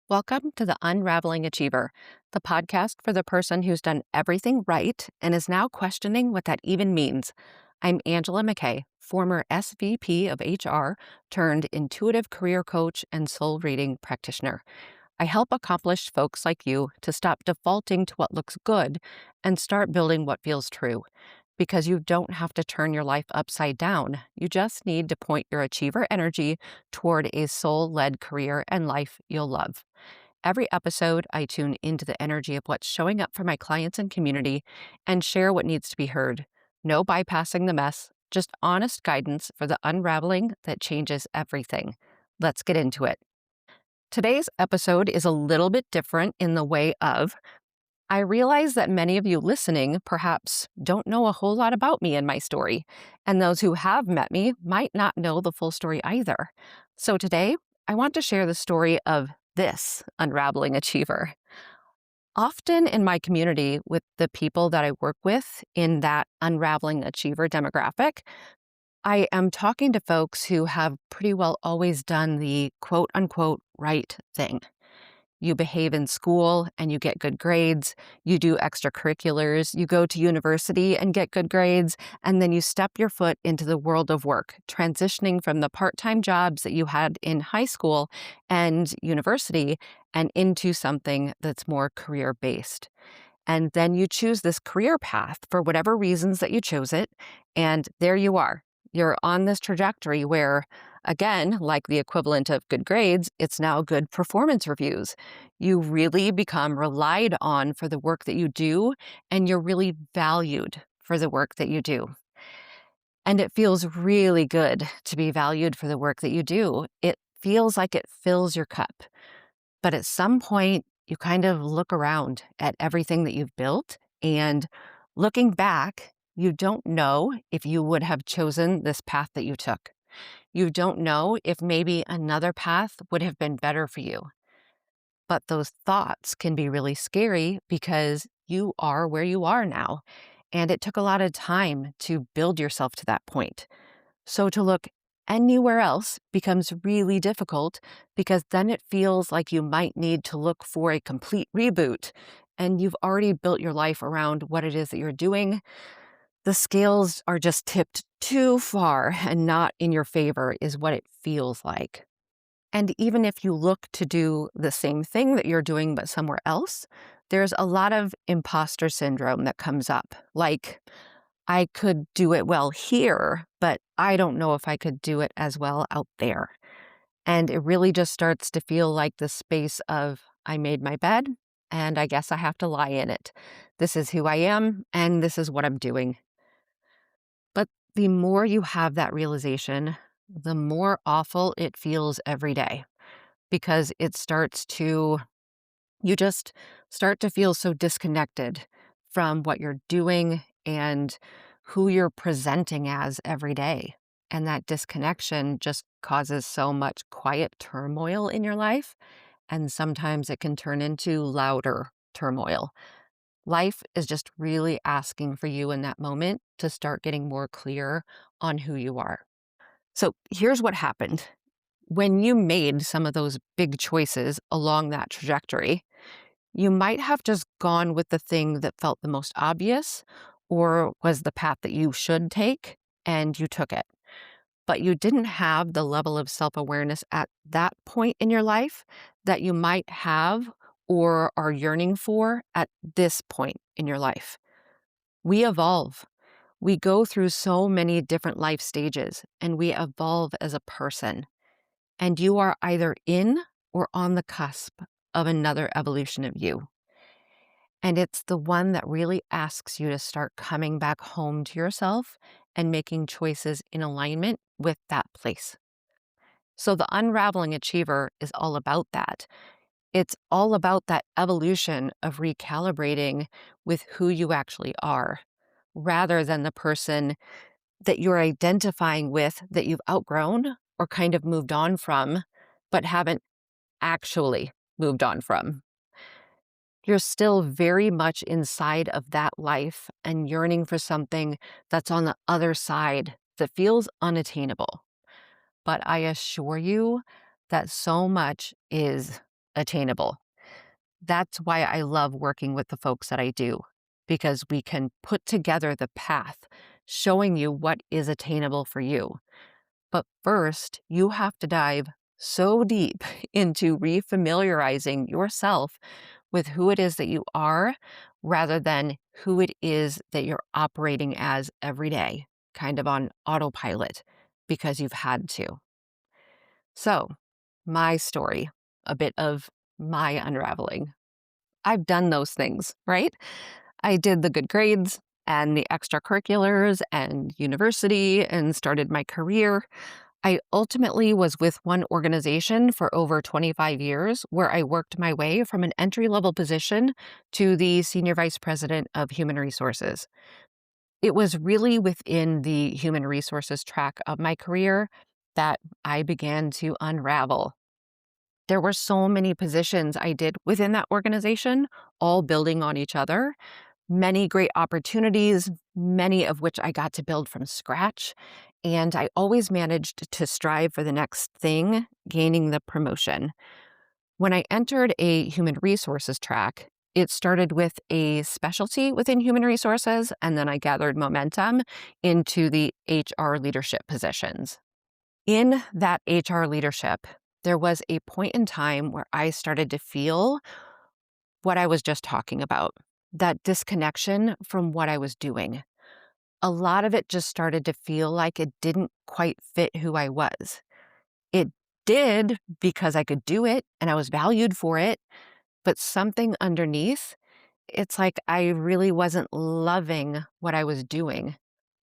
Welcome to the Unraveling Achiever, the podcast for the person who's done everything right and is now questioning what that even means. I'm Angela McKay, former SVP of HR turned intuitive career coach and soul reading practitioner. I help accomplished folks like you to stop defaulting to what looks good and start building what feels true. Because you don't have to turn your life upside down. You just need to point your achiever energy toward a soul led career and life you'll love. Every episode, I tune into the energy of what's showing up for my clients and community and share what needs to be heard. No bypassing the mess, just honest guidance for the unraveling that changes everything. Let's get into it. Today's episode is a little bit different in the way of I realize that many of you listening perhaps don't know a whole lot about me and my story, and those who have met me might not know the full story either. So today, I want to share the story of this unraveling achiever. Often in my community with the people that I work with in that unraveling achiever demographic, I am talking to folks who have pretty well always done the quote unquote right thing. You behave in school and you get good grades. You do extracurriculars. You go to university and get good grades. And then you step your foot into the world of work, transitioning from the part-time jobs that you had in high school and university and into something that's more career-based. And then you choose this career path for whatever reasons that you chose it. And there you are. You're on this trajectory where, again, like the equivalent of good grades, it's now good performance reviews. You really become relied on for the work that you do, and you're really valued for the work that you do. And it feels really good to be valued for the work that you do. It feels like it fills your cup. But at some point, you kind of look around at everything that you've built, and looking back, you don't know if you would have chosen this path that you took. You don't know if maybe another path would have been better for you. But those thoughts can be really scary because you are where you are now. And it took a lot of time to build yourself to that point. So to look anywhere else becomes really difficult because then it feels like you might need to look for a complete reboot. And you've already built your life around what it is that you're doing. The scales are just tipped too far and not in your favor, is what it feels like. And even if you look to do the same thing that you're doing but somewhere else, there's a lot of imposter syndrome that comes up. Like, I could do it well here, but I don't know if I could do it as well out there. And it really just starts to feel like the space of, I made my bed, and I guess I have to lie in it. This is who I am, and this is what I'm doing. But the more you have that realization, the more awful it feels every day because you just start to feel so disconnected from what you're doing and who you're presenting as every day. And that disconnection just causes so much quiet turmoil in your life. And sometimes it can turn into louder turmoil. Life is just really asking for you in that moment to start getting more clear on who you are. So here's what happened. When you made some of those big choices along that trajectory, you might have just gone with the thing that felt the most obvious or was the path that you should take, and you took it. But you didn't have the level of self-awareness at that point in your life that you might have or are yearning for at this point in your life. We evolve. We go through so many different life stages, and we evolve as a person. And you are either in or on the cusp of another evolution of you. And it's the one that really asks you to start coming back home to yourself and making choices in alignment with that place. So the unraveling achiever is all about that. It's all about that evolution of recalibrating with who you actually are, rather than the person that you're identifying with that you've outgrown or kind of moved on from, but haven't actually moved on from. You're still very much inside of that life and yearning for something that's on the other side that feels unattainable. But I assure you that so much is attainable. That's why I love working with the folks that I do, because we can put together the path showing you what is attainable for you. But first, you have to dive so deep into refamiliarizing yourself with who it is that you are rather than who it is that you're operating as every day, kind of on autopilot because you've had to. So, my story, a bit of my unraveling. I've done those things, right? I did the good grades and the extracurriculars and university and started my career. I ultimately was with one organization for over 25 years where I worked my way from an entry-level position to the senior vice president of human resources. It was really within the human resources track of my career that I began to unravel. There were so many positions I did within that organization, all building on each other, many great opportunities, many of which I got to build from scratch. And I always managed to strive for the next thing, gaining the promotion. When I entered a human resources track, it started with a specialty within human resources, and then I gathered momentum into the HR leadership positions. In that HR leadership, there was a point in time where I started to feel what I was just talking about, that disconnection from what I was doing. A lot of it just started to feel like it didn't quite fit who I was. It did because I could do it and I was valued for it, but something underneath, it's like I really wasn't loving what I was doing,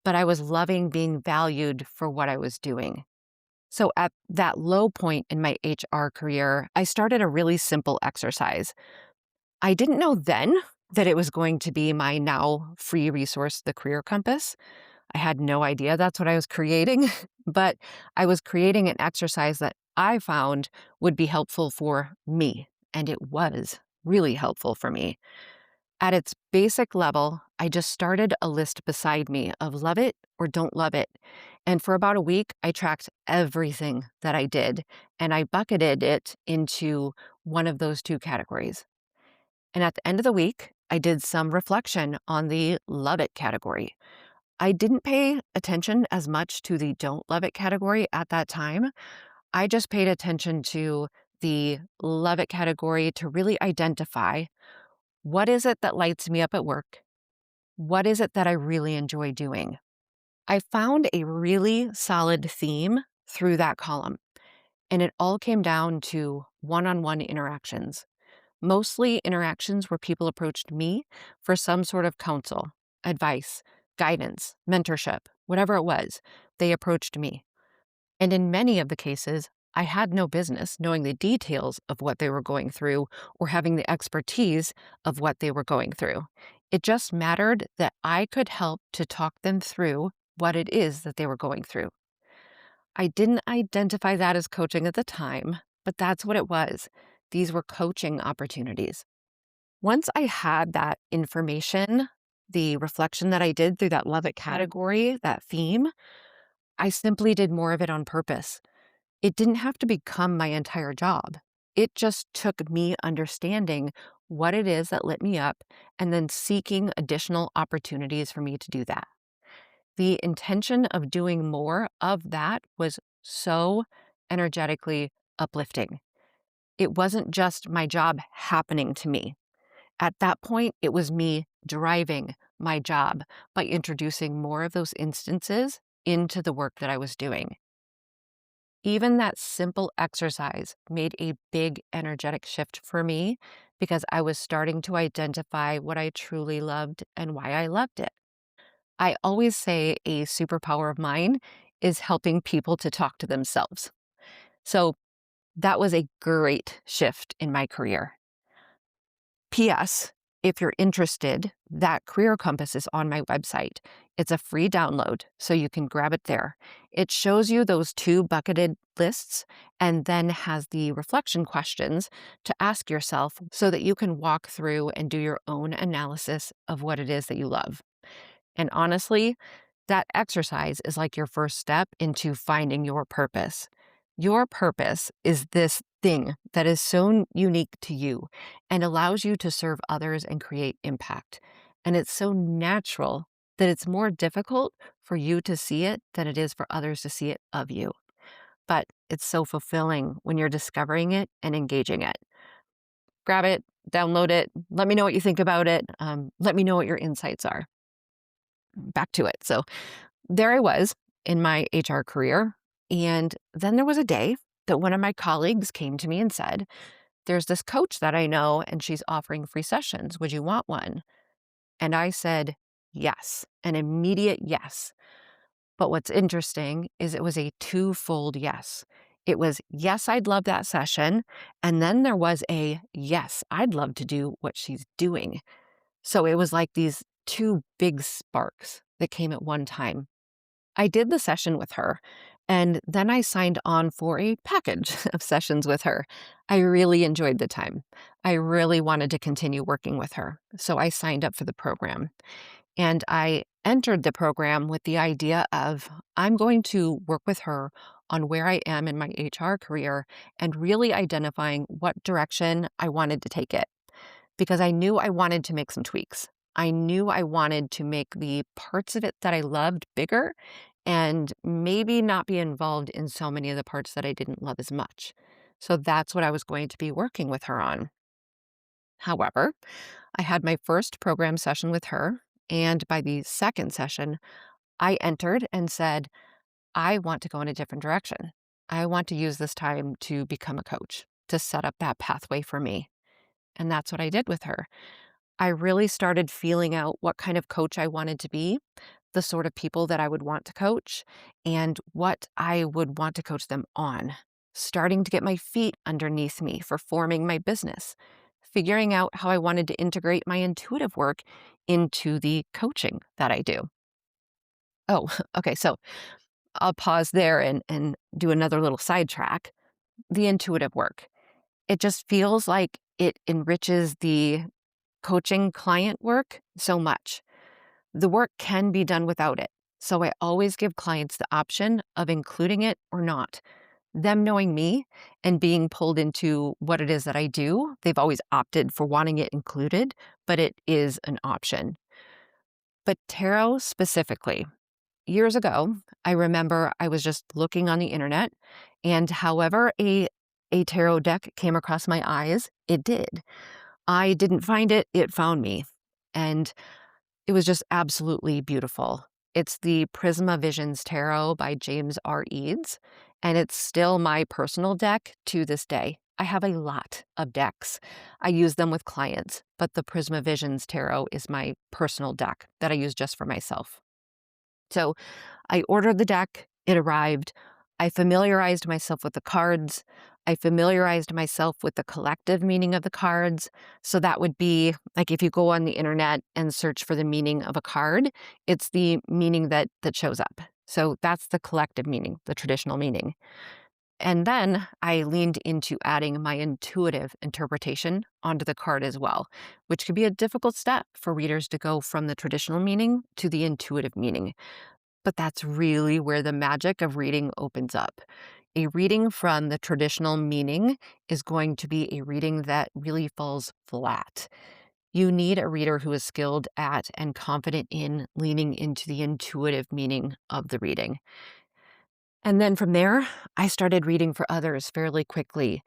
but I was loving being valued for what I was doing. So at that low point in my HR career, I started a really simple exercise. I didn't know then that it was going to be my now free resource, the Career Compass. I had no idea that's what I was creating, but I was creating an exercise that I found would be helpful for me. And it was really helpful for me. At its basic level, I just started a list beside me of love it or don't love it. And for about a week, I tracked everything that I did and I bucketed it into one of those two categories. And at the end of the week, I did some reflection on the love it category. I didn't pay attention as much to the don't love it category at that time. I just paid attention to the love it category to really identify what is it that lights me up at work? What is it that I really enjoy doing? I found a really solid theme through that column, and it all came down to one-on-one interactions. Mostly interactions where people approached me for some sort of counsel, advice, guidance, mentorship, whatever it was, they approached me. And in many of the cases, I had no business knowing the details of what they were going through or having the expertise of what they were going through. It just mattered that I could help to talk them through what it is that they were going through. I didn't identify that as coaching at the time, but that's what it was. These were coaching opportunities. Once I had that information, the reflection that I did through that love it category, that theme, I simply did more of it on purpose. It didn't have to become my entire job. It just took me understanding what it is that lit me up and then seeking additional opportunities for me to do that. The intention of doing more of that was so energetically uplifting. It wasn't just my job happening to me. At that point, it was me driving my job by introducing more of those instances into the work that I was doing. Even that simple exercise made a big energetic shift for me because I was starting to identify what I truly loved and why I loved it. I always say a superpower of mine is helping people to talk to themselves. So that was a great shift in my career. P.S. If you're interested, that Career Compass is on my website. It's a free download, so you can grab it there. It shows you those two bucketed lists and then has the reflection questions to ask yourself so that you can walk through and do your own analysis of what it is that you love. And honestly, that exercise is like your first step into finding your purpose. Your purpose is this thing that is so unique to you and allows you to serve others and create impact. And it's so natural that it's more difficult for you to see it than it is for others to see it of you. But it's so fulfilling when you're discovering it and engaging it. Grab it, download it, let me know what you think about it. Let me know what your insights are. Back to it. So there I was in my HR career. And then there was a day that one of my colleagues came to me and said, "There's this coach that I know, and she's offering free sessions. Would you want one?" And I said, yes, an immediate yes. But what's interesting is it was a twofold yes. It was, yes, I'd love that session. And then there was a, yes, I'd love to do what she's doing. So it was like these two big sparks that came at one time. I did the session with her, and then I signed on for a package of sessions with her. I really enjoyed the time. I really wanted to continue working with her, so I signed up for the program. And I entered the program with the idea of I'm going to work with her on where I am in my HR career and really identifying what direction I wanted to take it, because I knew I wanted to make some tweaks. I knew I wanted to make the parts of it that I loved bigger and maybe not be involved in so many of the parts that I didn't love as much. So that's what I was going to be working with her on. However, I had my first program session with her, and by the second session, I entered and said, I want to go in a different direction. I want to use this time to become a coach, to set up that pathway for me. And that's what I did with her. I really started feeling out what kind of coach I wanted to be, the sort of people that I would want to coach, and what I would want to coach them on. Starting to get my feet underneath me for forming my business, figuring out how I wanted to integrate my intuitive work into the coaching that I do. Oh, okay. So I'll pause there and do another little sidetrack. The intuitive work. It just feels like it enriches the coaching client work so much. The work can be done without it. So I always give clients the option of including it or not. Them knowing me and being pulled into what it is that I do, they've always opted for wanting it included, but it is an option. But tarot specifically, years ago, I remember I was just looking on the internet, and however a tarot deck came across my eyes, it did. I didn't find it, it found me. And it was just absolutely beautiful. It's the Prisma Visions Tarot by James R. Eads, and it's still my personal deck to this day. I have a lot of decks. I use them with clients, but the Prisma Visions Tarot is my personal deck that I use just for myself. So I ordered the deck, it arrived. I familiarized myself with the cards. I familiarized myself with the collective meaning of the cards. So that would be like if you go on the internet and search for the meaning of a card, it's the meaning that shows up. So that's the collective meaning, the traditional meaning. And then I leaned into adding my intuitive interpretation onto the card as well, which could be a difficult step for readers to go from the traditional meaning to the intuitive meaning. But that's really where the magic of reading opens up. A reading from the traditional meaning is going to be a reading that really falls flat. You need a reader who is skilled at and confident in leaning into the intuitive meaning of the reading. And then from there, I started reading for others fairly quickly.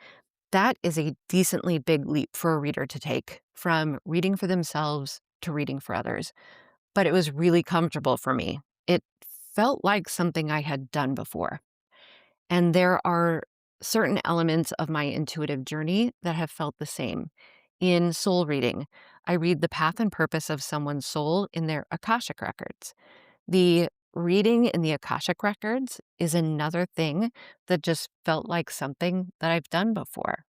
That is a decently big leap for a reader to take, from reading for themselves to reading for others. But it was really comfortable for me. It felt like something I had done before. And there are certain elements of my intuitive journey that have felt the same. In soul reading, I read the path and purpose of someone's soul in their Akashic records. The reading in the Akashic records is another thing that just felt like something that I've done before.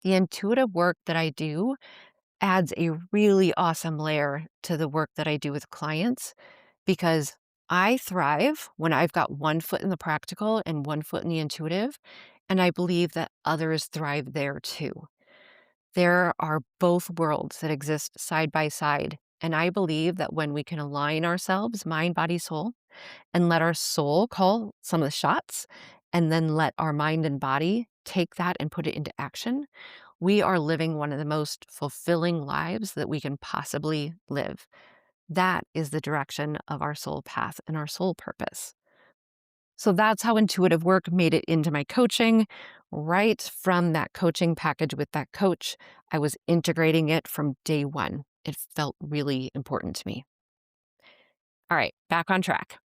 The intuitive work that I do adds a really awesome layer to the work that I do with clients, because I thrive when I've got one foot in the practical and one foot in the intuitive, and I believe that others thrive there too. There are both worlds that exist side by side, and I believe that when we can align ourselves, mind, body, soul, and let our soul call some of the shots, and then let our mind and body take that and put it into action, we are living one of the most fulfilling lives that we can possibly live. That is the direction of our soul path and our soul purpose. So that's how intuitive work made it into my coaching. Right from that coaching package with that coach, I was integrating it from day one. It felt really important to me. All right, back on track.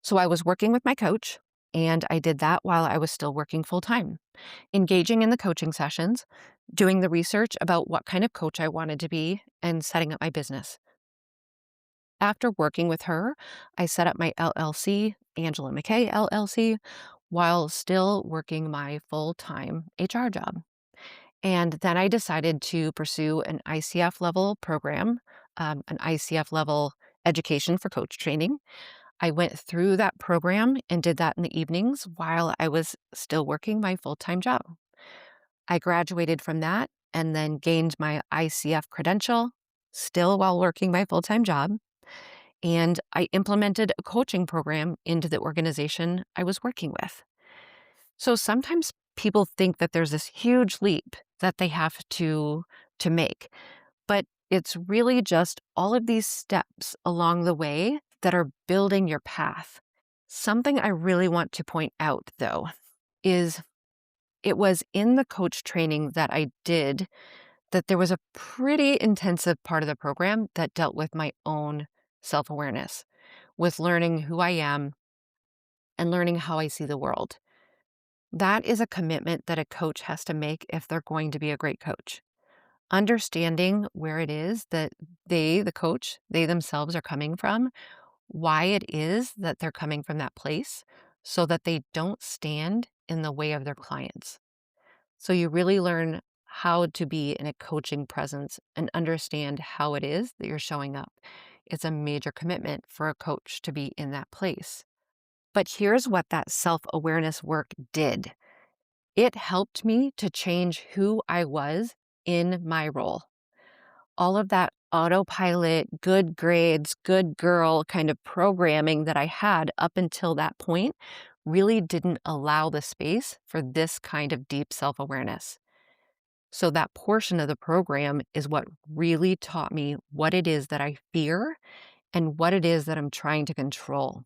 So I was working with my coach, and I did that while I was still working full time, engaging in the coaching sessions, doing the research about what kind of coach I wanted to be, and setting up my business. After working with her, I set up my LLC, Angela McKay LLC, while still working my full time HR job. And then I decided to pursue an ICF level program, an ICF level education for coach training. I went through that program and did that in the evenings while I was still working my full time job. I graduated from that and then gained my ICF credential, still while working my full time job. And I implemented a coaching program into the organization I was working with. So sometimes people think that there's this huge leap that they have to make, but it's really just all of these steps along the way that are building your path. Something I really want to point out, though, is it was in the coach training that I did that there was a pretty intensive part of the program that dealt with my own self-awareness, with learning who I am and learning how I see the world. That is a commitment that a coach has to make if they're going to be a great coach. Understanding where it is that they, the coach, they themselves are coming from, why it is that they're coming from that place, so that they don't stand in the way of their clients. So you really learn how to be in a coaching presence and understand how it is that you're showing up. It's a major commitment for a coach to be in that place. But here's what that self-awareness work did. It helped me to change who I was in my role. All of that autopilot, good grades, good girl kind of programming that I had up until that point really didn't allow the space for this kind of deep self-awareness. So that portion of the program is what really taught me what it is that I fear and what it is that I'm trying to control,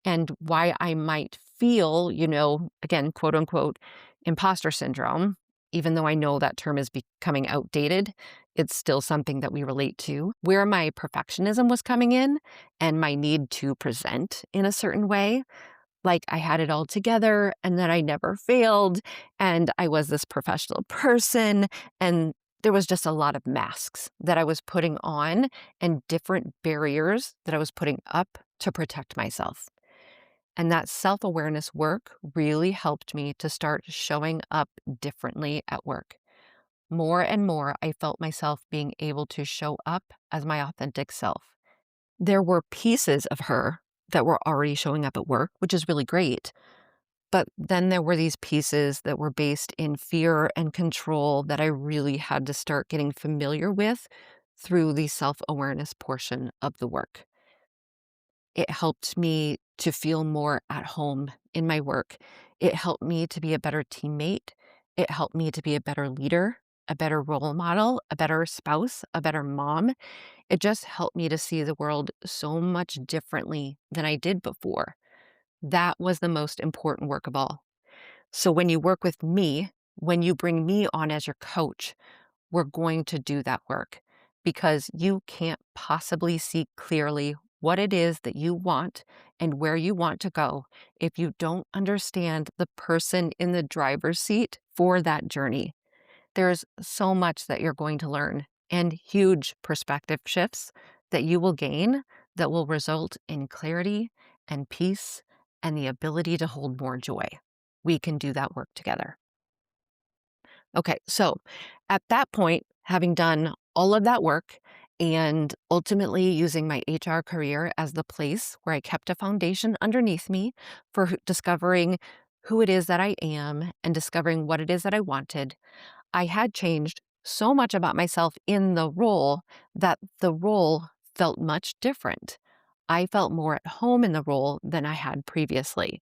and why I might feel, again, quote unquote, imposter syndrome. Even though I know that term is becoming outdated, it's still something that we relate to. Where my perfectionism was coming in and my need to present in a certain way, like I had it all together and that I never failed and I was this professional person, and there was just a lot of masks that I was putting on and different barriers that I was putting up to protect myself. And that self-awareness work really helped me to start showing up differently at work. More and more, I felt myself being able to show up as my authentic self. There were pieces of her that were already showing up at work, which is really great. But then there were these pieces that were based in fear and control that I really had to start getting familiar with through the self-awareness portion of the work. It helped me to feel more at home in my work. It helped me to be a better teammate. It helped me to be a better leader, a better role model, a better spouse, a better mom. It just helped me to see the world so much differently than I did before. That was the most important work of all. So when you work with me, when you bring me on as your coach, we're going to do that work, because you can't possibly see clearly what it is that you want and where you want to go if you don't understand the person in the driver's seat for that journey. There's so much that you're going to learn and huge perspective shifts that you will gain that will result in clarity and peace and the ability to hold more joy. We can do that work together. Okay, so at that point, having done all of that work and ultimately using my HR career as the place where I kept a foundation underneath me for discovering who it is that I am and discovering what it is that I wanted, I had changed so much about myself in the role that the role felt much different. I felt more at home in the role than I had previously.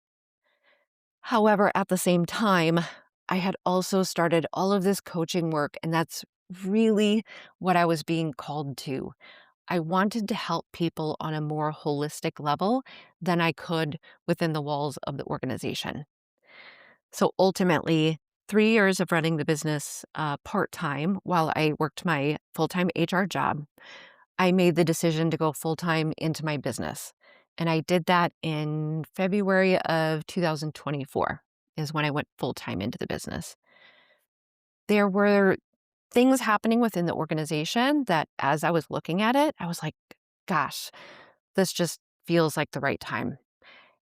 However, at the same time, I had also started all of this coaching work, and that's really what I was being called to. I wanted to help people on a more holistic level than I could within the walls of the organization. So ultimately, 3 years of running the business part time while I worked my full time HR job, I made the decision to go full time into my business. And I did that in February of 2024 is when I went full time into the business. There were things happening within the organization that as I was looking at it, I was like, gosh, this just feels like the right time.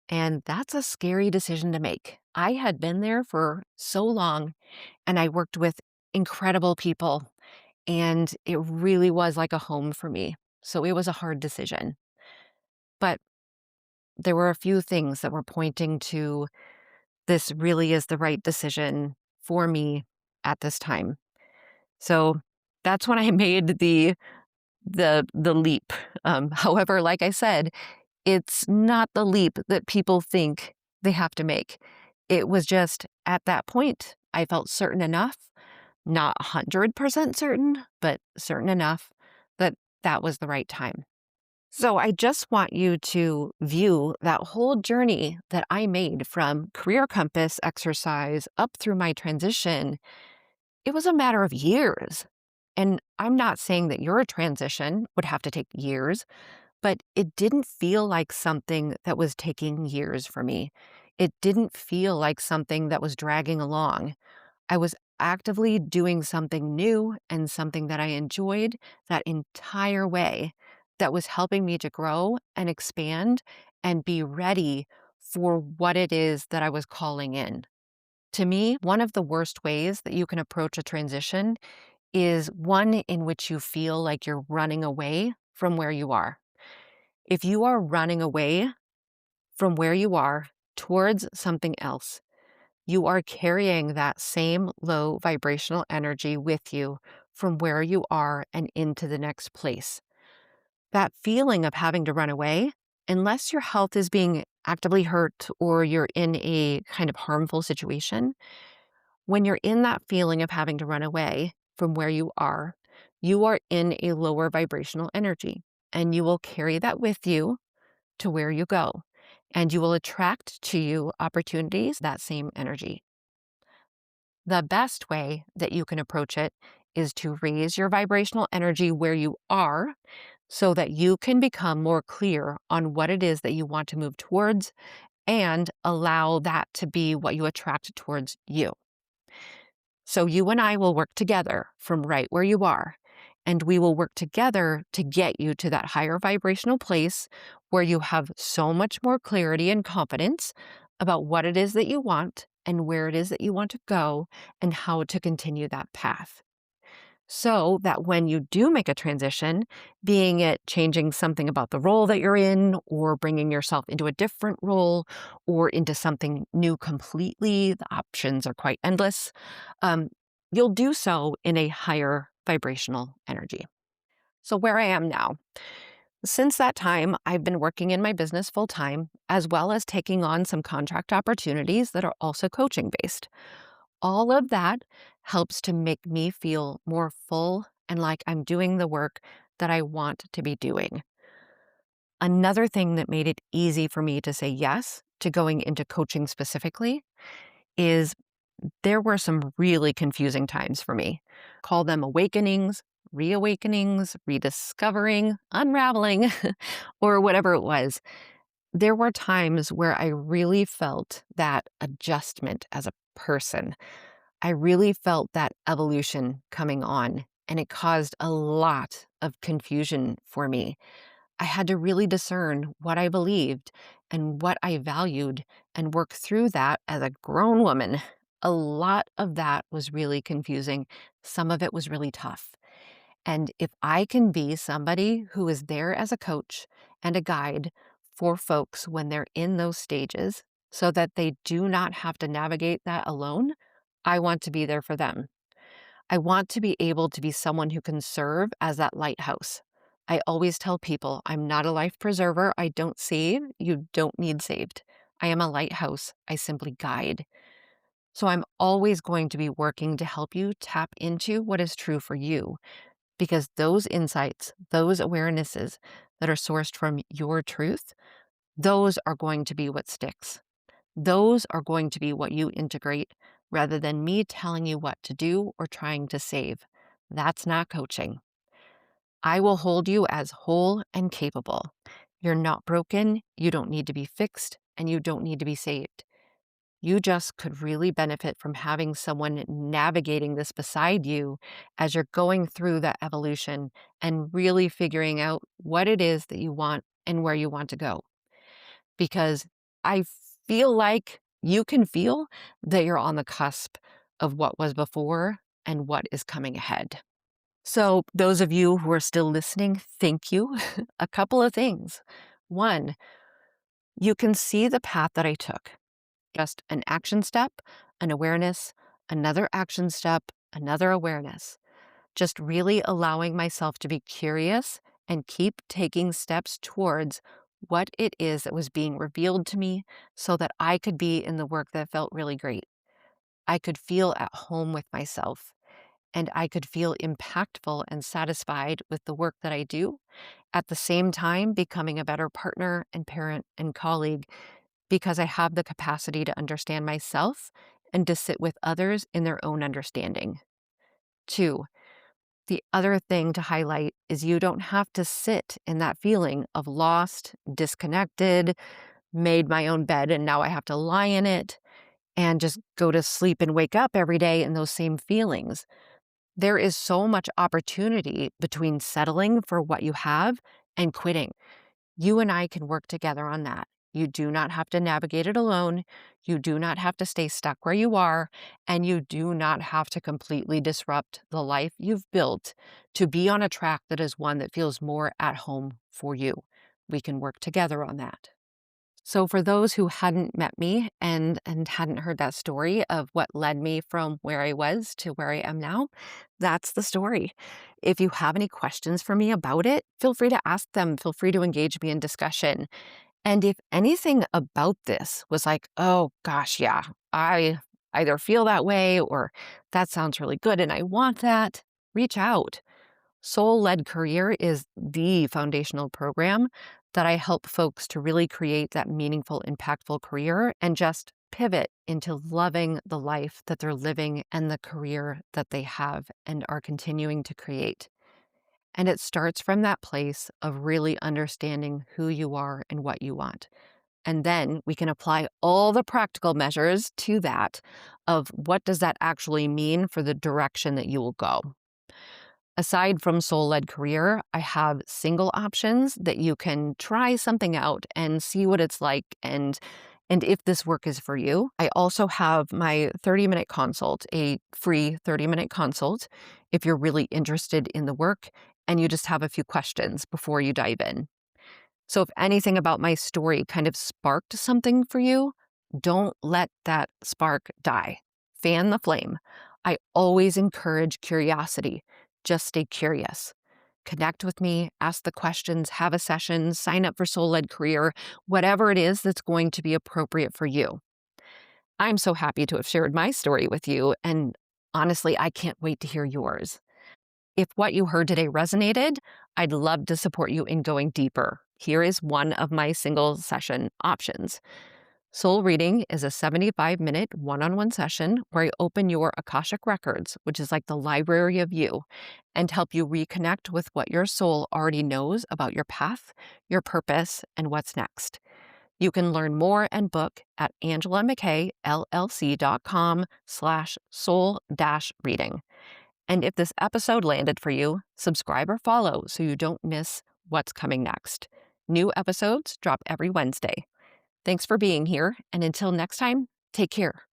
And that's a scary decision to make. I had been there for so long and I worked with incredible people, and it really was like a home for me. So it was a hard decision. But there were a few things that were pointing to this really is the right decision for me at this time. So that's when I made the leap. However, like I said, it's not the leap that people think they have to make. It was just at that point, I felt certain enough, not 100% certain, but certain enough that that was the right time. So I just want you to view that whole journey that I made from career compass exercise up through my transition. It was a matter of years. And I'm not saying that your transition would have to take years, but it didn't feel like something that was taking years for me. It didn't feel like something that was dragging along. I was actively doing something new and something that I enjoyed that entire way that was helping me to grow and expand and be ready for what it is that I was calling in. To me, one of the worst ways that you can approach a transition is one in which you feel like you're running away from where you are. If you are running away from where you are towards something else, you are carrying that same low vibrational energy with you from where you are and into the next place. That feeling of having to run away, unless your health is being actively hurt or you're in a kind of harmful situation, when you're in that feeling of having to run away from where you are in a lower vibrational energy, and you will carry that with you to where you go, and you will attract to you opportunities, that same energy. The best way that you can approach it is to raise your vibrational energy where you are so that you can become more clear on what it is that you want to move towards and allow that to be what you attract towards you. So you and I will work together from right where you are, and we will work together to get you to that higher vibrational place where you have so much more clarity and confidence about what it is that you want and where it is that you want to go and how to continue that path. So that when you do make a transition, being it changing something about the role that you're in, or bringing yourself into a different role, or into something new completely, the options are quite endless. Um, you'll do so in a higher vibrational energy. So, where I am now, since that time, I've been working in my business full time, as well as taking on some contract opportunities that are also coaching based. All of that helps to make me feel more full and like I'm doing the work that I want to be doing. Another thing that made it easy for me to say yes to going into coaching specifically is there were some really confusing times for me. Call them awakenings, reawakenings, rediscovering, unraveling, or whatever it was. There were times where I really felt that adjustment as a person. I really felt that evolution coming on, and it caused a lot of confusion for me. I had to really discern what I believed and what I valued and work through that as a grown woman. A lot of that was really confusing. Some of it was really tough. And if I can be somebody who is there as a coach and a guide for folks when they're in those stages so that they do not have to navigate that alone, I want to be there for them. I want to be able to be someone who can serve as that lighthouse. I always tell people I'm not a life preserver. I don't save. You don't need saved. I am a lighthouse. I simply guide. So I'm always going to be working to help you tap into what is true for you, because those insights, those awarenesses that are sourced from your truth, those are going to be what sticks. Those are going to be what you integrate rather than me telling you what to do or trying to save. That's not coaching. I will hold you as whole and capable. You're not broken, you don't need to be fixed, and you don't need to be saved. You just could really benefit from having someone navigating this beside you as you're going through that evolution and really figuring out what it is that you want and where you want to go. Because I feel like you can feel that you're on the cusp of what was before and what is coming ahead. So, those of you who are still listening, thank you. A couple of things. One, you can see the path that I took. Just an action step, an awareness, another action step, another awareness. Just really allowing myself to be curious and keep taking steps towards what it is that was being revealed to me so that I could be in the work that felt really great. I could feel at home with myself and I could feel impactful and satisfied with the work that I do, at the same time becoming a better partner and parent and colleague because I have the capacity to understand myself and to sit with others in their own understanding. Two, the other thing to highlight is you don't have to sit in that feeling of lost, disconnected, made my own bed and now I have to lie in it and just go to sleep and wake up every day in those same feelings. There is so much opportunity between settling for what you have and quitting. You and I can work together on that. You do not have to navigate it alone. You do not have to stay stuck where you are. And you do not have to completely disrupt the life you've built to be on a track that is one that feels more at home for you. We can work together on that. So for those who hadn't met me and hadn't heard that story of what led me from where I was to where I am now, that's the story. If you have any questions for me about it, feel free to ask them. Feel free to engage me in discussion. And if anything about this was like, oh gosh, yeah, I either feel that way or that sounds really good and I want that, reach out. Soul-Led Career is the foundational program that I help folks to really create that meaningful, impactful career and just pivot into loving the life that they're living and the career that they have and are continuing to create. And it starts from that place of really understanding who you are and what you want. And then we can apply all the practical measures to that of what does that actually mean for the direction that you will go. Aside from Soul-Led Career, I have single options that you can try something out and see what it's like and if this work is for you. I also have my 30-minute consult, a free 30-minute consult if you're really interested in the work and you just have a few questions before you dive in. So if anything about my story kind of sparked something for you, don't let that spark die. Fan the flame. I always encourage curiosity. Just stay curious. Connect with me, ask the questions, have a session, sign up for Soul-Led Career, whatever it is that's going to be appropriate for you. I'm so happy to have shared my story with you, and honestly, I can't wait to hear yours. If what you heard today resonated, I'd love to support you in going deeper. Here is one of my single session options. Soul Reading is a 75-minute one-on-one session where I open your Akashic Records, which is like the library of you, and help you reconnect with what your soul already knows about your path, your purpose, and what's next. You can learn more and book at angelamckllc.com/soul-reading. And if this episode landed for you, subscribe or follow so you don't miss what's coming next. New episodes drop every Wednesday. Thanks for being here, and until next time, take care.